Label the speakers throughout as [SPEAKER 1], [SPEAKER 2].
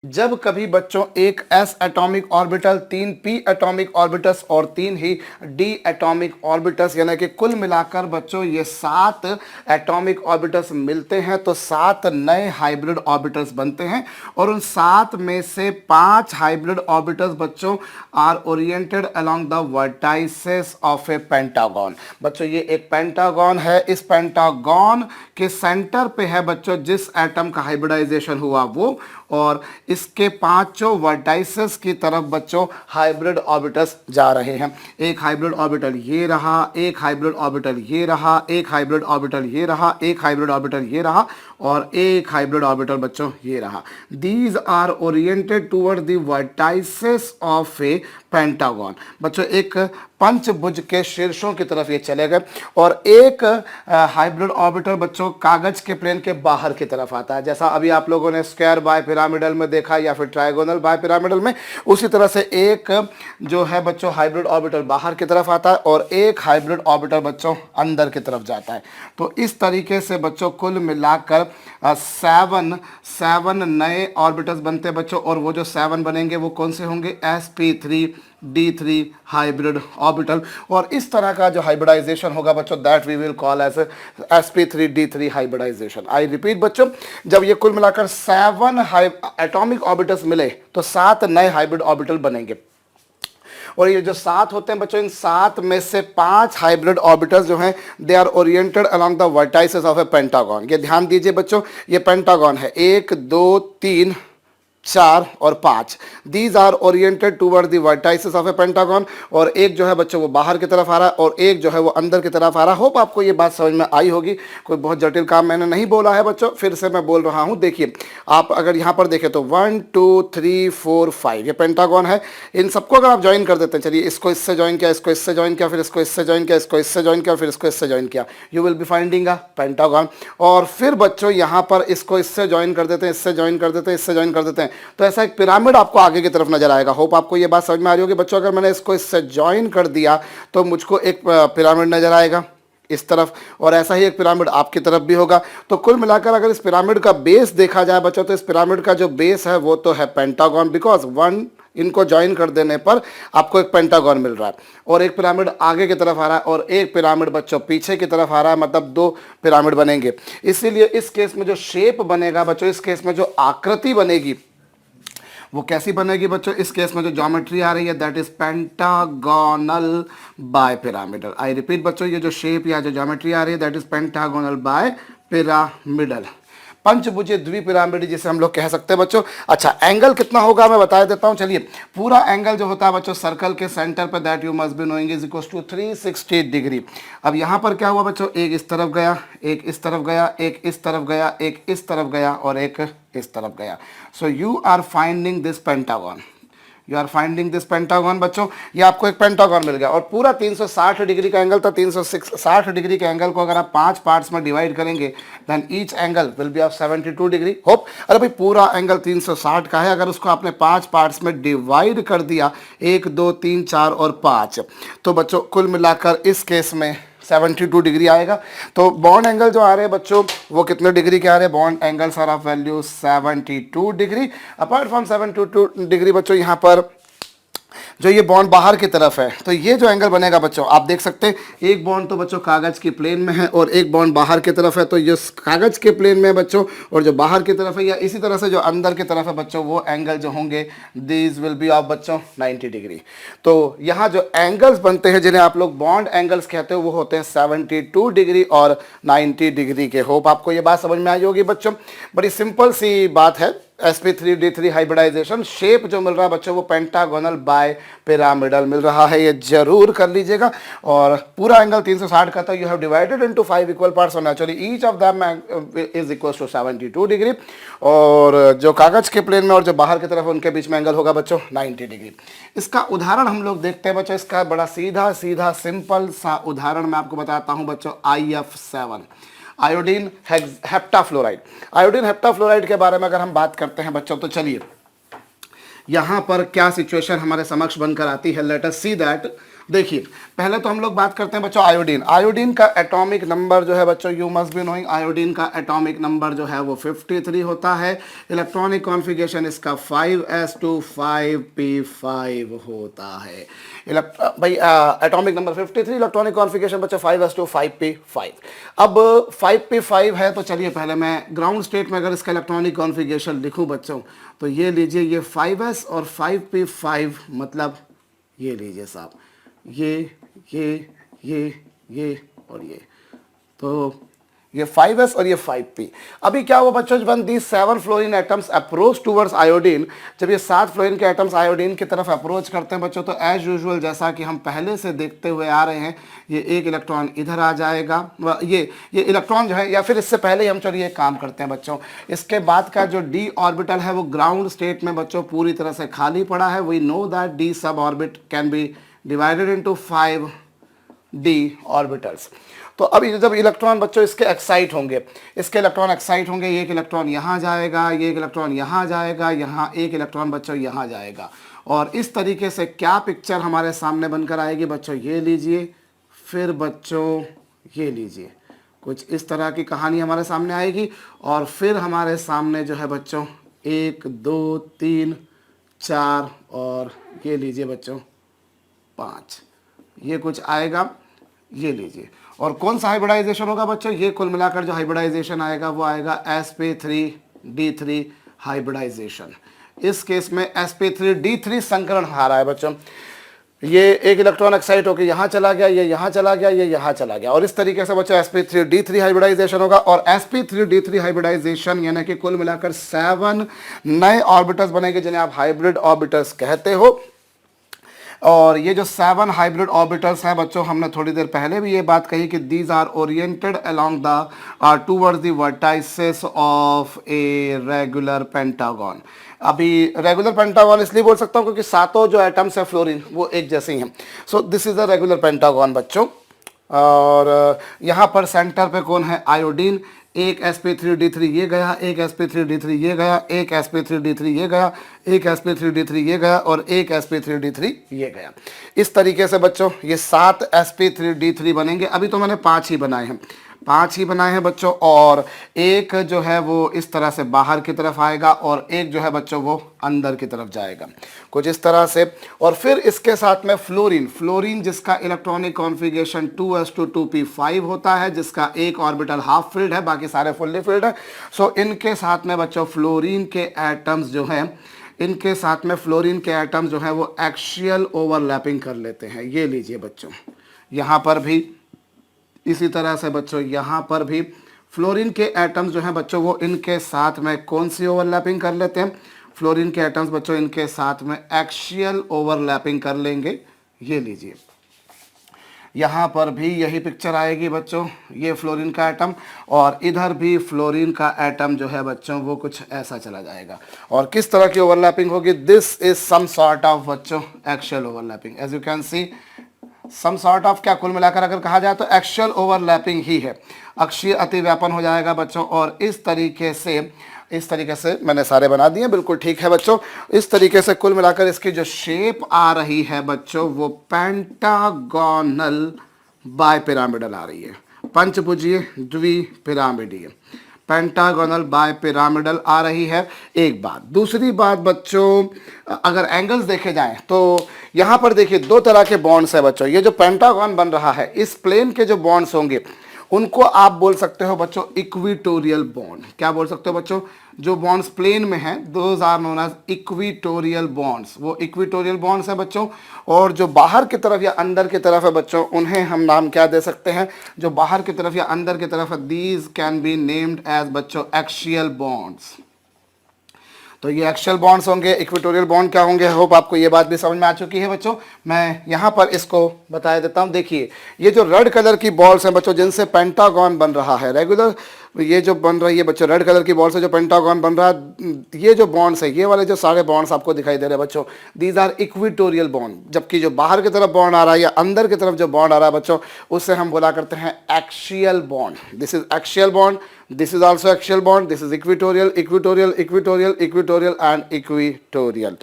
[SPEAKER 1] जब कभी बच्चों एक s atomic orbital, 3 p atomic orbitals और 3 ही d एटॉमिक ऑर्बिटल्स यानी कि कुल मिलाकर बच्चों ये 7 एटॉमिक ऑर्बिटल्स मिलते हैं तो 7 नए हाइब्रिड ऑर्बिटल्स बनते हैं। और उन 7 में से 5 हाइब्रिड ऑर्बिटल्स बच्चों are oriented along the vertices of a pentagon. बच्चों ये एक पेंटागन है, इस पेंटागन के सेंटर पे है बच्चों जिस एटम का हाइब्रिडाइजेशन हुआ वो, और इसके पांचों वर्टाइसेस की तरफ बच्चों हाइब्रिड ऑर्बिटल्स जा रहे हैं। एक हाइब्रिड ऑर्बिटल ये रहा, एक हाइब्रिड ऑर्बिटल ये रहा, एक हाइब्रिड ऑर्बिटल ये रहा, एक हाइब्रिड ऑर्बिटल ये रहा और एक हाइब्रिड ऑर्बिटल बच्चों ये रहा। These are oriented toward the vertices of a pentagon. बच्चों एक पंचभुज के शीर्षों की तरफ ये चले गए और एक हाइब्रिड ऑर्बिटल बच्चों कागज के प्लेन के बाहर की तरफ आता है। जैसा अभी आप लोगों ने स्क्वायर बाय पिरामिडल में देखा या फिर ट्रायगोनल बाय पिरामिडल में, उसी तरह से एक जो है बच्चों हाइब्रिड ऑर्बिटल बाहर की तरफ आता है और एक हाइब्रिड ऑर्बिटल बच्चों अंदर की तरफ जाता है। तो इस तरीके से बच्चों कुल मिलाकर 7 नए ऑर्बिटल्स बनते हैं बच्चों। और वो जो 7 बनेंगे वो कौन से होंगे? sp3d3 hybrid orbital. और इस तरह का जो हाइब्रिडाइजेशन होगा बच्चों that we will call as sp3d3 hybridisation. I repeat बच्चों, जब ये कुल मिलाकर 7 एटॉमिक ऑर्बिटल्स मिले तो 7 नए हाइब्रिड ऑर्बिटल बनेंगे। और ये जो 7 होते हैं बच्चों, इन 7 में से 5 हाइब्रिड ऑर्बिटल्स जो हैं they are oriented along the vertices of a pentagon. ये ध्यान दीजिए बच्चों, ये पेंटागन है 1 2 3 4 और 5। These are oriented toward the vertices of a pentagon. और एक जो है बच्चों वो बाहर की तरफ आ रहा है और एक जो है वो अंदर की तरफ आ रहा है। होप आपको ये बात समझ में आई होगी, कोई बहुत जटिल काम मैंने नहीं बोला है बच्चों, फिर से मैं बोल रहा हूँ। देखिए आप अगर यहाँ पर देखें तो 1 2 3 4 5 ये पेंटागन है। इन सबको अगर आप ज्वाइन कर देते हैं, चलिए इसको इससे ज्वाइन किया, इसको इससे ज्वाइन किया, फिर इसको इससे ज्वाइन किया, इसको इससे ज्वाइन किया, फिर इसको इससे ज्वाइन किया, you will be finding a pentagon. और फिर बच्चों यहाँ पर इसको इससे ज्वाइन कर देते हैं, इससे ज्वाइन कर देते हैं, इससे ज्वाइन कर देते हैं, तो ऐसा एक पिरामिड आपको आगे की तरफ नजर आएगा। होप आपको ये बात समझ में आ रही होगी बच्चों। अगर मैंने इसको इससे ज्वाइन कर दिया तो मुझको एक पिरामिड नजर आएगा इस तरफ, और ऐसा ही एक पिरामिड आपकी तरफ भी होगा। तो कुल मिलाकर अगर इस पिरामिड का बेस देखा जाए बच्चों तो इस पिरामिड का जो बेस है वो तो है पेंटागन, बिकॉज 1 इनको ज्वाइन कर देने पर आपको एक पेंटागन मिल रहा है। और एक पिरामिड आगे की तरफ आ रहा है और एक पिरामिड बच्चों पीछे की तरफ आ रहा है, मतलब 2 पिरामिड बनेंगे। इसीलिए इस केस में जो शेप बनेगा बच्चों, इस केस में जो आकृति बनेगी वो कैसी बनेगी बच्चों? इस केस में जो ज्योमेट्री आ रही है that is pentagonal bipyramidal. I repeat बच्चों, ये जो शेप या जो ज्योमेट्री आ रही है that is pentagonal bipyramidal, पंचभुजीय द्विपिरामिड जिसे हम लोग कह सकते हैं बच्चों। अच्छा, एंगल कितना होगा मैं बता देता हूं। चलिए, पूरा एंगल जो होता है बच्चों सर्कल के सेंटर पर that you must be knowing is equal to 360 degree. अब यहां पर क्या हुआ बच्चों, एक इस तरफ गया, एक इस तरफ गया, एक इस तरफ गया, एक इस तरफ गया और एक इस तरफ गया। So you are finding this pentagon, you are finding this pentagon बच्चों। ये आपको एक पेंटागन मिल गया और पूरा 360 डिग्री का एंगल था। 360 डिग्री के एंगल को अगर आप 5 पार्ट्स में डिवाइड करेंगे then each angle will be of 72 degree. Hope, अरे भाई पूरा एंगल 360 का है, अगर उसको आपने 5 पार्ट्स में डिवाइड कर दिया 1 2 3 4 और 5, तो बच्चों कुल मिलाकर इस केस में 72 डिग्री आएगा। तो बॉन्ड एंगल जो आ रहे हैं बच्चों वो कितने डिग्री के आ रहे हैं? Bond angles are of value 72 degree. Apart from 72 degree बच्चों यहाँ पर जो ये बॉन्ड बाहर की तरफ है, तो ये जो एंगल बनेगा बच्चों आप देख सकते हैं, एक बॉन्ड तो बच्चों कागज की प्लेन में है और एक बॉन्ड बाहर की तरफ है। तो ये कागज के प्लेन में है बच्चों और जो बाहर की तरफ है या इसी तरह से जो अंदर की तरफ है बच्चों, वो एंगल जो होंगे दीज विल बी ऑफ बच्चों 90 डिग्री। तो यहाँ जो एंगल्स बनते हैं जिन्हें आप लोग बॉन्ड एंगल्स कहते हो वो होते हैं 72 डिग्री और 90 डिग्री के। होप आपको ये बात समझ में आई होगी बच्चों। बड़ी सिंपल सी बात है। sp3d3 हाइब्रिडाइजेशन, शेप जो मिल रहा है बच्चों वो पेंटागोनल बाय पिरामिडल मिल रहा है, ये जरूर कर लीजिएगा। और पूरा एंगल 360 का था, you have divided into 5 equal parts और naturally each of them is equal to 72 degree. और जो कागज के प्लेन में और जो बाहर की तरफ उनके बीच में एंगल होगा बच्चों 90 डिग्री। इसका उदाहरण हम लोग देखते हैं बच्चों। इसका बड़ा सीधा सीधा सिंपल सा उदाहरण मैं आपको बताता हूं बच्चों, IF7 आयोडीन हेप्टाफ्लोराइड। आयोडीन हेप्टाफ्लोराइड के बारे में अगर हम बात करते हैं बच्चों तो चलिए यहाँ पर क्या सिचुएशन हमारे समक्ष बनकर आती है। लेट अस सी दैट देखिए पहले तो हम लोग बात करते हैं बच्चों आयोडीन। आयोडीन का एटॉमिक नंबर जो है बच्चों, you must be knowing, iodine का एटॉमिक नंबर जो है वो 53 होता है। इलेक्ट्रॉनिक कॉन्फ़िगरेशन इसका 5s2 5p5 होता है। भाई एटॉमिक नंबर 53, इलेक्ट्रॉनिक कॉन्फ़िगरेशन बच्चों 5s2 5p5। अब 5p5 है तो चलिए पहले मैं ग्राउंड स्टेट में अगर इसका इलेक्ट्रॉनिक कॉन्फ़िगरेशन लिखूँ बच्चों, तो ये लीजिए, ये 5s और 5p5 मतलब ये लीजिए साहब, ये और ये, तो ये 5s और ये 5p। अभी क्या हुआ बच्चों, when these 7 fluorine atoms approach towards iodine, जब ये 7 फ्लोरीन के एटम्स आयोडीन की तरफ अप्रोच करते हैं बच्चों, तो एज यूजुअल जैसा कि हम पहले से देखते हुए आ रहे हैं, ये एक इलेक्ट्रॉन इधर आ जाएगा, ये इलेक्ट्रॉन जो है, या फिर इससे पहले ही हम चलिए एक काम करते हैं बच्चों, इसके बाद का जो डी ऑर्बिटल है वो ग्राउंड स्टेट में बच्चों पूरी तरह से खाली पड़ा है। वी नो दैट डी सब orbit can be divided into 5 D orbitals. तो अभी जब इलेक्ट्रॉन बच्चों इसके एक्साइट होंगे, इसके इलेक्ट्रॉन एक्साइट होंगे, एक इलेक्ट्रॉन यहाँ जाएगा, ये एक इलेक्ट्रॉन यहाँ जाएगा, यहाँ एक इलेक्ट्रॉन बच्चों यहाँ जाएगा, और इस तरीके से क्या पिक्चर हमारे सामने बनकर आएगी बच्चों, ये लीजिए, फिर बच्चों ये लीजिए, कुछ इस तरह की कहानी हमारे सामने आएगी। और फिर हमारे सामने जो है बच्चों 1 2 3 4 और ये लीजिए बच्चों 5, ये कुछ आएगा, ये लीजिए। और कौन सा हाइब्रिडाइजेशन होगा बच्चों, ये कुल मिलाकर जो हाइब्रिडाइजेशन आएगा वो आएगा sp3d3 हाइब्रिडाइजेशन। इस केस में sp3d3 संकरण हारा है बच्चों, ये एक इलेक्ट्रॉन एक्साइट होकर यहाँ चला गया, ये यहाँ चला गया, ये यहाँ चला गया, और इस तरीके से बच्चों sp3d3 हाइब्रिडाइजेशन होगा। और sp3d3 हाइब्रिडाइजेशन यानी कि कुल मिलाकर 7 नए ऑर्बिटल्स बनेंगे जिन्हें आप हाइब्रिड ऑर्बिटल्स कहते हो। और ये जो 7 हाइब्रिड ऑर्बिटल्स हैं बच्चों, हमने थोड़ी देर पहले भी ये बात कही कि these are oriented along the towards the vertices of a regular pentagon. अभी रेगुलर पेंटागन इसलिए बोल सकता हूँ क्योंकि सातों जो एटम्स हैं फ्लोरीन वो एक जैसे ही हैं। So this is a regular pentagon बच्चों। और यहाँ पर सेंटर पे कौन है, आयोडीन। एक sp3d3 ये गया, एक sp3d3 ये गया, एक sp3d3 ये गया, एक sp3d3 ये गया, और एक sp3d3 ये गया। इस तरीके से बच्चों ये 7 sp3d3 बनेंगे। अभी तो मैंने 5 ही बनाए हैं, 5 ही बनाए हैं बच्चों, और एक जो है वो इस तरह से बाहर की तरफ आएगा, और एक जो है बच्चों वो अंदर की तरफ जाएगा, कुछ इस तरह से। और फिर इसके साथ में फ्लोरीन, फ्लोरीन जिसका इलेक्ट्रॉनिक कॉन्फ़िगरेशन 2s2 2p5 होता है, जिसका एक ऑर्बिटल हाफ फिल्ड है, बाकी सारे फुल्ली फिल्ड है। सो इनके साथ में बच्चों फ्लोरीन के एटम्स जो हैं, इनके साथ में फ्लोरीन के एटम्स जो हैं वो एक्सियल ओवरलैपिंग कर लेते हैं। ये लीजिए बच्चों, यहाँ पर भी इसी तरह से बच्चों, यहाँ पर भी फ्लोरीन के एटम्स जो हैं बच्चों वो इनके साथ में कौन सी ओवरलैपिंग कर लेते हैं, फ्लोरीन के एटम्स बच्चों इनके साथ में एक्सियल ओवरलैपिंग कर लेंगे। ये लीजिए, यहाँ पर भी यही पिक्चर आएगी बच्चों, ये फ्लोरीन का एटम, और इधर भी फ्लोरीन का एटम जो है बच्चों वो कुछ ऐसा चला जाएगा। और किस तरह की ओवरलैपिंग होगी, this is some sort of बच्चों axial overlapping. As you can see some sort of, क्या कुल मिलाकर अगर कहा जाए तो एक्सियल ओवरलैपिंग ही है, अक्षीय अतिव्यापन हो जाएगा बच्चों। और इस तरीके से मैंने सारे बना दिए, बिल्कुल ठीक है बच्चों। इस तरीके से कुल मिलाकर इसकी जो शेप आ रही है बच्चों वो पेंटागोनल बायपिरामिडल आ रही है, पंचभुजीय द्विपिरामिडीय, पेंटागोनल बायपिरामिडल आ रही है। एक बात, दूसरी बात बच्चों, अगर एंगल्स देखे जाएं तो यहाँ पर देखिए 2 तरह के बॉन्ड्स है बच्चों। ये जो पेंटागन बन रहा है, इस प्लेन के जो बॉन्ड्स होंगे उनको आप बोल सकते हो बच्चों इक्विटोरियल बॉन्ड। क्या बोल सकते हो बच्चों, जो बॉन्ड्स प्लेन में हैं those are known as equatorial bonds, वो इक्विटोरियल बॉन्ड्स हैं बच्चों। और जो बाहर की तरफ या अंदर की तरफ है बच्चों, उन्हें हम नाम क्या दे सकते हैं, जो बाहर की तरफ या अंदर की तरफ है, these can be named as बच्चों एक्सियल बॉन्ड्स। तो ये एक्सियल बॉन्ड्स होंगे, इक्वेटोरियल बॉन्ड क्या होंगे। होप आपको ये बात भी समझ में आ चुकी है बच्चों। मैं यहाँ पर इसको बता देता हूँ। देखिए ये जो रेड कलर की बॉल्स हैं बच्चों जिनसे पेंटागन बन रहा है रेगुलर, ये जो बन रही है बच्चों रेड कलर की बॉल से जो पेंटागन बन रहा है, ये जो बॉन्ड्स है, ये वाले जो सारे बॉन्ड्स आपको दिखाई दे रहे हैं बच्चों, दीज आर इक्विटोरियल बॉन्ड। जबकि जो बाहर की तरफ बॉन्ड आ रहा है या अंदर की तरफ जो बॉन्ड आ रहा है बच्चों, उससे हम बोला करते हैं axial bond. This is axial bond, this is also axial bond, this is equatorial, equatorial, equatorial, equatorial and equatorial.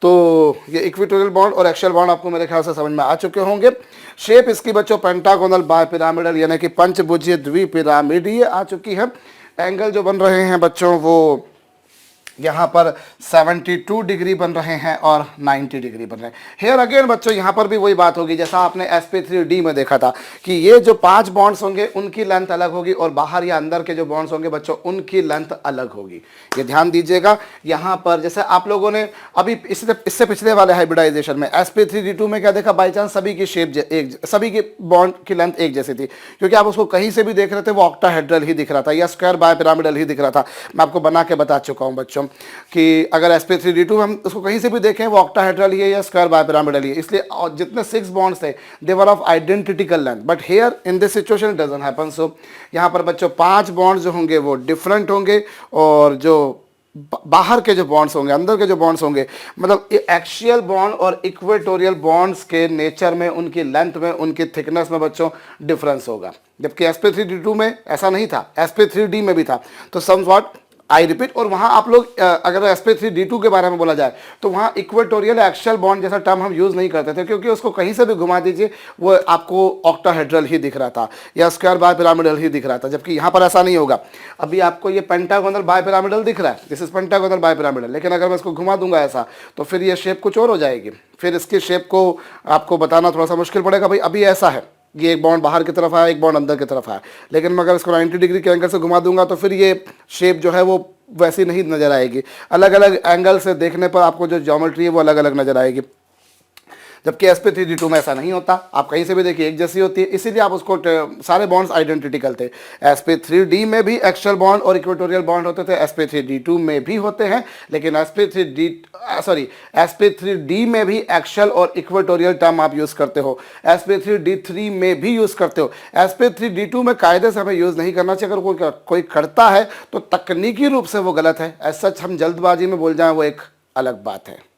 [SPEAKER 1] तो ये इक्वेटोरियल बॉन्ड और एक्सियल बॉन्ड आपको मेरे ख्याल से समझ में आ चुके होंगे। शेप इसकी बच्चों पेंटागोनल बायपिरामिडल यानी कि पंचभुजीय द्विपिरामिडीय आ चुकी है। एंगल जो बन रहे हैं बच्चों वो यहाँ पर 72 डिग्री बन रहे हैं और 90 डिग्री बन रहे हैं। हेयर अगेन बच्चों यहाँ पर भी वही बात होगी जैसा आपने sp3d में देखा था कि ये जो 5 बॉन्ड्स होंगे उनकी लेंथ अलग होगी और बाहर या अंदर के जो बॉन्ड्स होंगे बच्चों उनकी लेंथ अलग होगी। ये ध्यान दीजिएगा। यहाँ पर जैसे आप लोगों ने अभी इससे पिछले वाले हाइब्रिडाइजेशन में sp3d2 में क्या देखा, बाई चांस सभी की शेप सभी की बॉन्ड की लेंथ एक जैसी थी, क्योंकि आप उसको कहीं से भी देख रहे थे वो ऑक्टाहेड्रल ही दिख रहा था या स्क्वायर बायपिरामिडल ही दिख रहा था। मैं आपको बना के बता चुका हूँ बच्चों कि अगर sp3d2 में हम उसको कहीं से भी देखें वो ऑक्टाहेड्रल ही है या स्क्वायर बायपिरामिडल ही है, इसलिए जितने 6 बॉन्ड्स थे they were of identical length, but here in this situation it doesn't happen. So यहाँ पर बच्चों 5 बॉन्ड्स जो होंगे वो डिफरेंट होंगे और जो बाहर के जो बॉन्ड्स होंगे, अंदर के जो बॉन्ड्स होंगे, मतलब एक्सियल बॉन्ड और इक्वेटोरियल बॉन्ड्स के नेचर में, उनकी लेंथ में, उनकी थिकनेस में बच्चों डिफरेंस होगा। जबकि sp3d2 में ऐसा नहीं था, sp3d में भी था। तो समवॉट आई रिपीट, और वहाँ आप लोग अगर sp3d2 के बारे में बोला जाए तो वहाँ इक्वेटोरियल एक्सियल बॉन्ड जैसा टर्म हम यूज़ नहीं करते थे, क्योंकि उसको कहीं से भी घुमा दीजिए वो आपको ऑक्टाहेड्रल ही दिख रहा था या स्क्वायर बायपिरामिडल ही दिख रहा था। जबकि यहाँ पर ऐसा नहीं होगा। अभी आपको ये पेंटागोनल बायपिरामिडल दिख रहा है, दिस इज पेंटागोनल बायपिरामिडल, लेकिन अगर मैं इसको घुमा दूंगा ऐसा तो फिर ये शेप कुछ और हो जाएगी। फिर इसकी शेप को आपको बताना थोड़ा सा मुश्किल पड़ेगा। भाई अभी ऐसा है, ये एक बॉन्ड बाहर की तरफ आया, एक बॉन्ड अंदर की तरफ आया, लेकिन मैं अगर इसको 90 डिग्री के एंगल से घुमा दूंगा तो फिर ये शेप जो है वो वैसी नहीं नज़र आएगी। अलग अलग एंगल से देखने पर आपको जो ज्योमेट्री है वो अलग अलग नज़र आएगी। जबकि sp3d2 में ऐसा नहीं होता, आप कहीं से भी देखिए एक जैसी होती है, इसीलिए आप उसको सारे बॉन्ड्स आइडेंटिकल थे। sp3d में भी एक्सियल बॉन्ड और इक्वेटोरियल बॉन्ड होते थे, sp3d2 में भी होते हैं, लेकिन sp3d में भी एक्सियल और इक्वेटोरियल टर्म आप यूज़ करते हो, sp3d3 में भी यूज़ करते हो। sp3d2 में कायदे से हमें यूज़ नहीं करना चाहिए। अगर कोई करता है तो तकनीकी रूप से वो गलत है। एज सच हम जल्दबाजी में बोल जाएं वो एक अलग बात है।